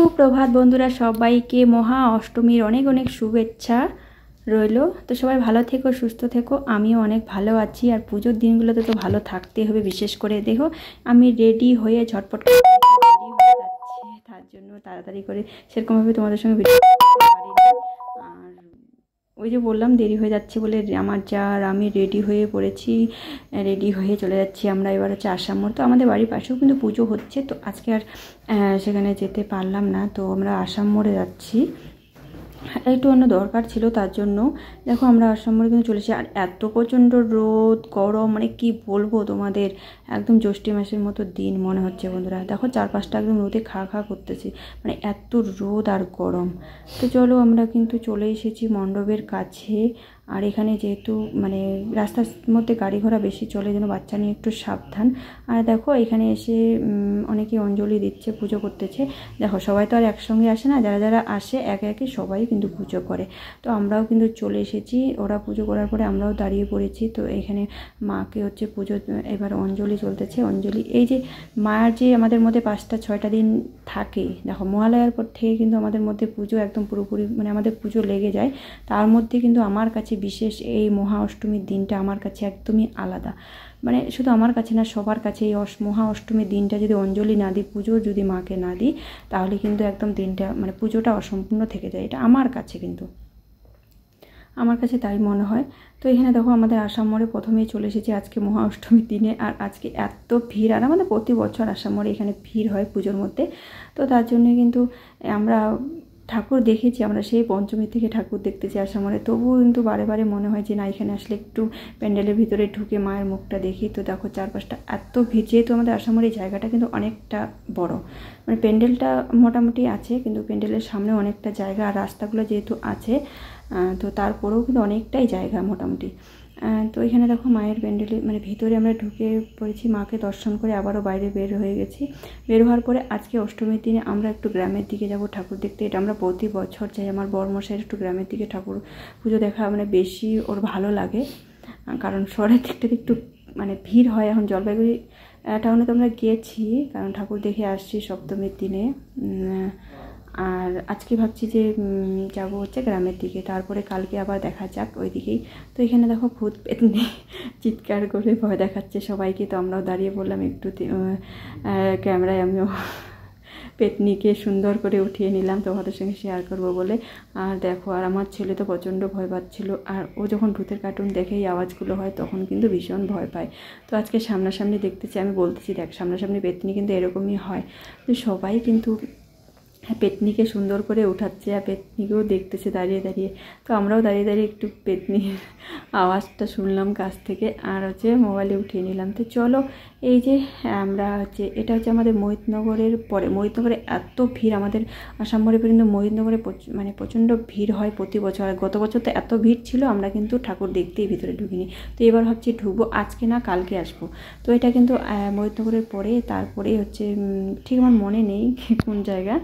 সুপ্রভাত বন্ধুরা, সবাইকে মহা অষ্টমীর অনেক অনেক শুভেচ্ছা রইল। তো সবাই ভালো থেকো, সুস্থ থেকো। আমিও অনেক ভালো আছি। আর পুজোর দিনগুলোতে তো ভালো থাকতে হবে। বিশেষ করে দেখো আমি রেডি হয়ে ঝটপট রেডি হয়ে যাচ্ছি, তার জন্য তাড়াতাড়ি করে সেরকমভাবে তোমাদের সঙ্গে ভিডিও করতে পারিনি। আর ওই যে বললাম দেরি হয়ে যাচ্ছে বলে আমার যা আর আমি রেডি হয়ে পড়েছি, রেডি হয়ে চলে যাচ্ছি। আমরা এবার হচ্ছে আসাম মোড়, তো আমাদের বাড়ির পাশেও কিন্তু পুজো হচ্ছে, তো আজকে আর সেখানে যেতে পারলাম না। তো আমরা আসাম মোড়ে যাচ্ছি, একটু অন্য দরকার ছিল, তার জন্য দেখো আমরা আসাম মোড়ে কিন্তু চলেছি। আর এত প্রচণ্ড রোদ গরম, মানে কি বলবো তোমাদের, একদম জ্যৈষ্ঠ মাসের মতো দিন মনে হচ্ছে বন্ধুরা। দেখো চারপাশটা একদম রোদে খা খা করতেছে, মানে এত রোদ আর গরম। তো চলো আমরা কিন্তু চলে এসেছি মণ্ডপের কাছে। আর এখানে যেহেতু মানে রাস্তার মধ্যে গাড়ি ঘোড়া বেশি চলে, যেন বাচ্চা নিয়ে একটু সাবধান। আর দেখো এখানে এসে অনেকে অঞ্জলি দিচ্ছে, পুজো করতেছে। দেখো সবাই তো আর একসঙ্গে আসে না, যারা যারা আসে একে একে সবাই কিন্তু পুজো করে। তো আমরাও কিন্তু চলে এসেছি, ওরা পুজো করার পরে আমরাও দাঁড়িয়ে পড়েছি। তো এখানে মাকে হচ্ছে পুজো, এবার অঞ্জলি চলতেছে। অঞ্জলি এই যে মায়ের যে আমাদের মধ্যে 5-6টা দিন থাকে, দেখো মহালয়ার পর থেকে কিন্তু আমাদের মধ্যে পুজো একদম পুরোপুরি, মানে আমাদের পুজো লেগে যায়। তার মধ্যে কিন্তু আমার কাছে বিশেষ এই মহা অষ্টমীর দিনটা আমার কাছে একদমই আলাদা। মানে শুধু আমার কাছে না, সবার কাছে এই মহা অষ্টমীর দিনটা যদি অঞ্জলি না দিই, পুজো যদি মাকে না দিই, তাহলে কিন্তু একদম দিনটা মানে পুজোটা অসম্পূর্ণ থেকে যায়। এটা আমার কাছে কিন্তু, আমার কাছে তাই মনে হয়। তো এখানে দেখো আমাদের আসাম মোড়ে প্রথমেই চলে এসেছি আজকে মহা অষ্টমীর দিনে। আর আজকে এত ভিড়, আর আমাদের প্রতি বছর আসাম মোড়ে এখানে ভিড় হয় পুজোর মধ্যে। তো তার জন্য কিন্তু আমরা ঠাকুর দেখেছি, আমরা সেই পঞ্চমী থেকে ঠাকুর দেখতেছি আসাম মোড়ে। তবুও কিন্তু বারে বারে মনে হয় যে না, এখানে আসলে একটু প্যান্ডেলের ভিতরে ঢুকে মায়ের মুখটা দেখি। তো দেখো চারপাশটা এত ভিড়, যেহেতু আমাদের আসাম মোড়ের জায়গাটা কিন্তু অনেকটা বড়, মানে প্যান্ডেলটা মোটামুটি আছে, কিন্তু প্যান্ডেলের সামনে অনেকটা জায়গা, আর রাস্তাগুলো যেহেতু আছে, তো তারপরেও কিন্তু অনেকটাই জায়গা মোটামুটি। তো এখানে দেখো মায়ের প্যান্ডেলে মানে ভিতরে আমরা ঢুকে পড়েছি, মাকে দর্শন করে আবারও বাইরে বের হয়ে গেছি। বের হওয়ার পরে আজকে অষ্টমীর দিনে আমরা একটু গ্রামের দিকে যাব ঠাকুর দেখতে। এটা আমরা প্রতি বছর যাই। আমার বড়মশাইয়ের একটু গ্রামের দিকে ঠাকুর পুজো দেখা মানে বেশি ওর ভালো লাগে, কারণ শহরের দিকটাতে একটু মানে ভিড় হয়। এখন জলপাইগুড়ি টাউনে তো আমরা গিয়েছি, কারণ ঠাকুর দেখে আসছি সপ্তমীর দিনে। আর আজকে ভাবছি যে যাব হচ্ছে গ্রামের দিকে, তারপরে কালকে আবার দেখা যাক ওই দিকেই। তো এখানে দেখো ভূত পেতনি চিৎকার করে ভয় দেখাচ্ছে সবাইকে। তো আমরাও দাঁড়িয়ে পড়লাম একটু, ক্যামেরায় আমিও পেতনিকে সুন্দর করে উঠিয়ে নিলাম তোমাদের সঙ্গে শেয়ার করব বলে। আর দেখো, আর আমার ছেলে তো প্রচণ্ড ভয় পাচ্ছিল। আর ও যখন ভূতের কার্টুন দেখে এই আওয়াজগুলো হয় তখন কিন্তু ভীষণ ভয় পায়। তো আজকে সামনাসামনি দেখতেছি, আমি বলতেছি দেখ সামনাসামনি পেতনি কিন্তু এরকমই হয়। তো সবাই কিন্তু পেতনিকে সুন্দর করে উঠাচ্ছে, আর পেতনিকেও দেখতেছে দাঁড়িয়ে দাঁড়িয়ে। তো আমরাও দাঁড়িয়ে দাঁড়িয়ে একটু পেতনির আওয়াজটা শুনলাম কাছ থেকে, আর হচ্ছে মোবাইলে উঠিয়ে নিলাম। তো চলো এই যে আমরা হচ্ছে, এটা হচ্ছে আমাদের মোহিতনগরের পরে। মোহিতনগরে এত ভিড়, আমাদের আসাম মোড়ে পর্যন্ত মোহিতনগরে মানে প্রচণ্ড ভিড় হয় প্রতি বছর। আর গত বছর তো এত ভিড় ছিল, আমরা কিন্তু ঠাকুর দেখতেই ভিতরে ঢুকিনি। তো এবার ভাবছি ঢুকবো, আজকে না কালকে আসবো। তো এটা কিন্তু মোহিতনগরের পরে, তারপরে হচ্ছে ঠিক আমার মনে নেই কোন জায়গা।